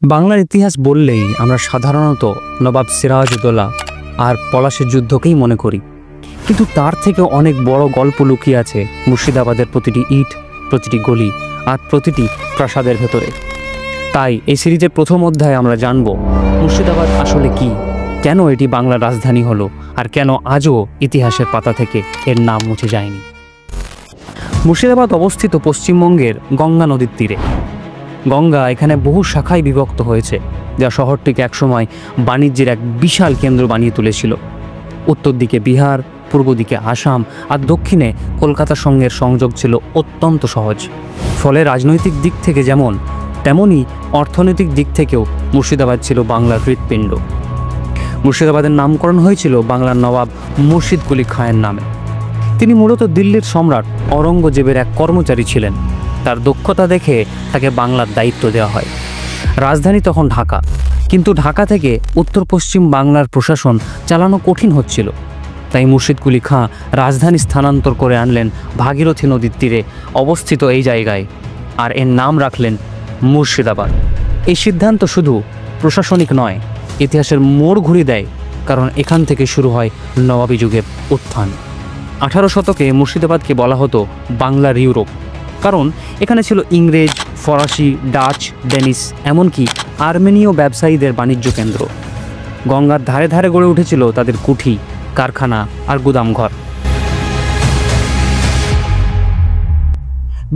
বাংলার ইতিহাস বললেই আমরা সাধারণত নবাব সিরাজউদ্দৌলা আর পলাশীর যুদ্ধকেই মনে করি, কিন্তু তার থেকে অনেক বড় গল্প লুকিয়ে আছে মুর্শিদাবাদের প্রতিটি ইট, প্রতিটি গলি আর প্রতিটি প্রাসাদের ভেতরে। তাই এই সিরিজের প্রথম অধ্যায়ে আমরা জানব মুর্শিদাবাদ আসলে কি, কেন এটি বাংলার রাজধানী হলো, আর কেন আজও ইতিহাসের পাতা থেকে এর নাম মুছে যায়নি। মুর্শিদাবাদ অবস্থিত পশ্চিমবঙ্গের গঙ্গা নদীর তীরে। গঙ্গা এখানে বহু শাখায় বিভক্ত হয়েছে, যা শহরটিকে একসময় বাণিজ্যের এক বিশাল কেন্দ্র বানিয়ে তুলেছিল। উত্তর দিকে বিহার, পূর্ব দিকে আসাম আর দক্ষিণে কলকাতার সঙ্গে সংযোগ ছিল অত্যন্ত সহজ। ফলে রাজনৈতিক দিক থেকে যেমন, তেমনই অর্থনৈতিক দিক থেকেও মুর্শিদাবাদ ছিল বাংলার হৃৎপিণ্ড। মুর্শিদাবাদের নামকরণ হয়েছিল বাংলার নবাব মুর্শিদ কুলি খাঁয়ের নামে। তিনি মূলত দিল্লির সম্রাট অরঙ্গজেবের এক কর্মচারী ছিলেন। তার দক্ষতা দেখে তাকে বাংলার দায়িত্ব দেওয়া হয়। রাজধানী তখন ঢাকা, কিন্তু ঢাকা থেকে উত্তর পশ্চিম বাংলার প্রশাসন চালানো কঠিন হচ্ছিল। তাই মুর্শিদ কুলি খাঁ রাজধানী স্থানান্তর করে আনলেন ভাগীরথী নদীর তীরে অবস্থিত এই জায়গায়, আর এর নাম রাখলেন মুর্শিদাবাদ। এই সিদ্ধান্ত শুধু প্রশাসনিক নয়, ইতিহাসের মোড় ঘুরিয়ে দেয়, কারণ এখান থেকে শুরু হয় নবাবী যুগের উত্থান। 18 শতকে মুর্শিদাবাদকে বলা হতো বাংলার ইউরোপ, কারণ এখানে ছিল ইংরেজ, ফরাসি, ডাচ, ডেনিশ, এমনকি আর্মেনীয় ব্যবসায়ীদের বাণিজ্য কেন্দ্র। গঙ্গার ধারে ধারে গড়ে উঠেছিল তাদের কুঠি, কারখানা আর গুদামঘর।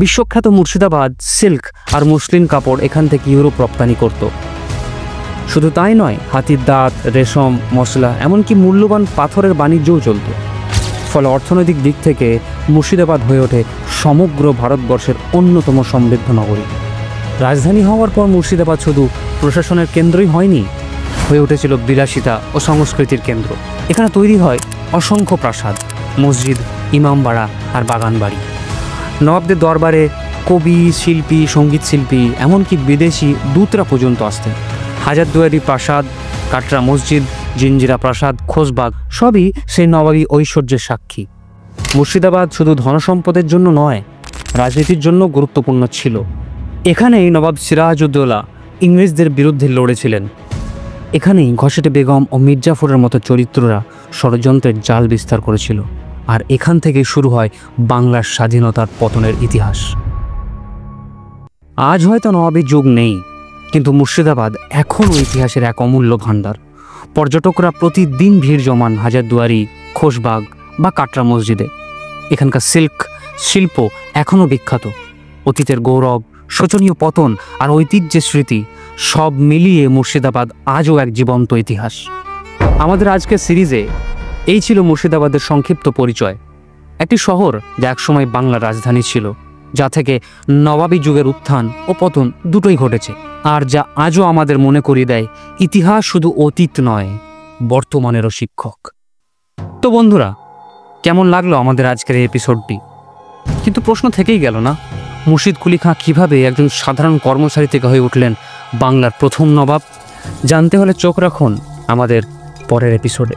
বিশ্বখ্যাত মুর্শিদাবাদ সিল্ক আর মসলিন কাপড় এখান থেকে ইউরোপ রপ্তানি করত। শুধু তাই নয়, হাতির দাঁত, রেশম, মশলা, এমনকি মূল্যবান পাথরের বাণিজ্যও চলত। ফলে অর্থনৈতিক দিক থেকে মুর্শিদাবাদ হয়ে ওঠে সমগ্র ভারতবর্ষের অন্যতম সমৃদ্ধ নগরী। রাজধানী হওয়ার পর মুর্শিদাবাদ শুধু প্রশাসনের কেন্দ্রই হয়নি, হয়ে উঠেছিল বিলাসিতা ও সংস্কৃতির কেন্দ্র। এখানে তৈরি হয় অসংখ্য প্রাসাদ, মসজিদ, ইমামবাড়া আর বাগানবাড়ি। নবাবদের দরবারে কবি, শিল্পী, সঙ্গীত শিল্পী, এমনকি বিদেশি দূতরা পর্যন্ত আসতেন। হাজারদুয়ারি প্রাসাদ, কাটরা মসজিদ, জিঞ্জিরা প্রাসাদ, খোশবাগ সবই সেই নবাবী ঐশ্বর্যের সাক্ষী। মুর্শিদাবাদ শুধু ধনসম্পদের জন্য নয়, রাজনীতির জন্য গুরুত্বপূর্ণ ছিল। এখানেই নবাব সিরাজউদ্দৌলা ইংরেজদের বিরুদ্ধে লড়েছিলেন। এখানেই ঘসেটে বেগম ও মির্জাফরের মতো চরিত্ররা ষড়যন্ত্রের জাল বিস্তার করেছিল। আর এখান থেকেই শুরু হয় বাংলার স্বাধীনতার পতনের ইতিহাস। আজ হয়তো নবাবী যুগ নেই, কিন্তু মুর্শিদাবাদ এখনও ইতিহাসের এক অমূল্য ভাণ্ডার। পর্যটকরা প্রতিদিন ভিড় জমান হাজারদুয়ারি, খোশবাগ বা কাটরা মসজিদে। এখানকার সিল্ক শিল্প এখনও বিখ্যাত। অতীতের গৌরব, শোচনীয় পতন আর ঐতিহ্যের স্মৃতি সব মিলিয়ে মুর্শিদাবাদ আজও এক জীবন্ত ইতিহাস। আমাদের আজকের সিরিজে এই ছিল মুর্শিদাবাদের সংক্ষিপ্ত পরিচয়। একটি শহর যা একসময় বাংলার রাজধানী ছিল, যা থেকে নবাবী যুগের উত্থান ও পতন দুটোই ঘটেছে, আর যা আজও আমাদের মনে করিয়ে দেয় ইতিহাস শুধু অতীত নয়, বর্তমানেরও শিক্ষক। তো বন্ধুরা, কেমন লাগলো আমাদের আজকের এই এপিসোডটি? কিন্তু প্রশ্ন থেকেই গেল না, মুর্শিদ কুলি খাঁ কীভাবে একজন সাধারণ কর্মচারী থেকে হয়ে উঠলেন বাংলার প্রথম নবাব? জানতে হলে চোখ রাখুন আমাদের পরের এপিসোডে।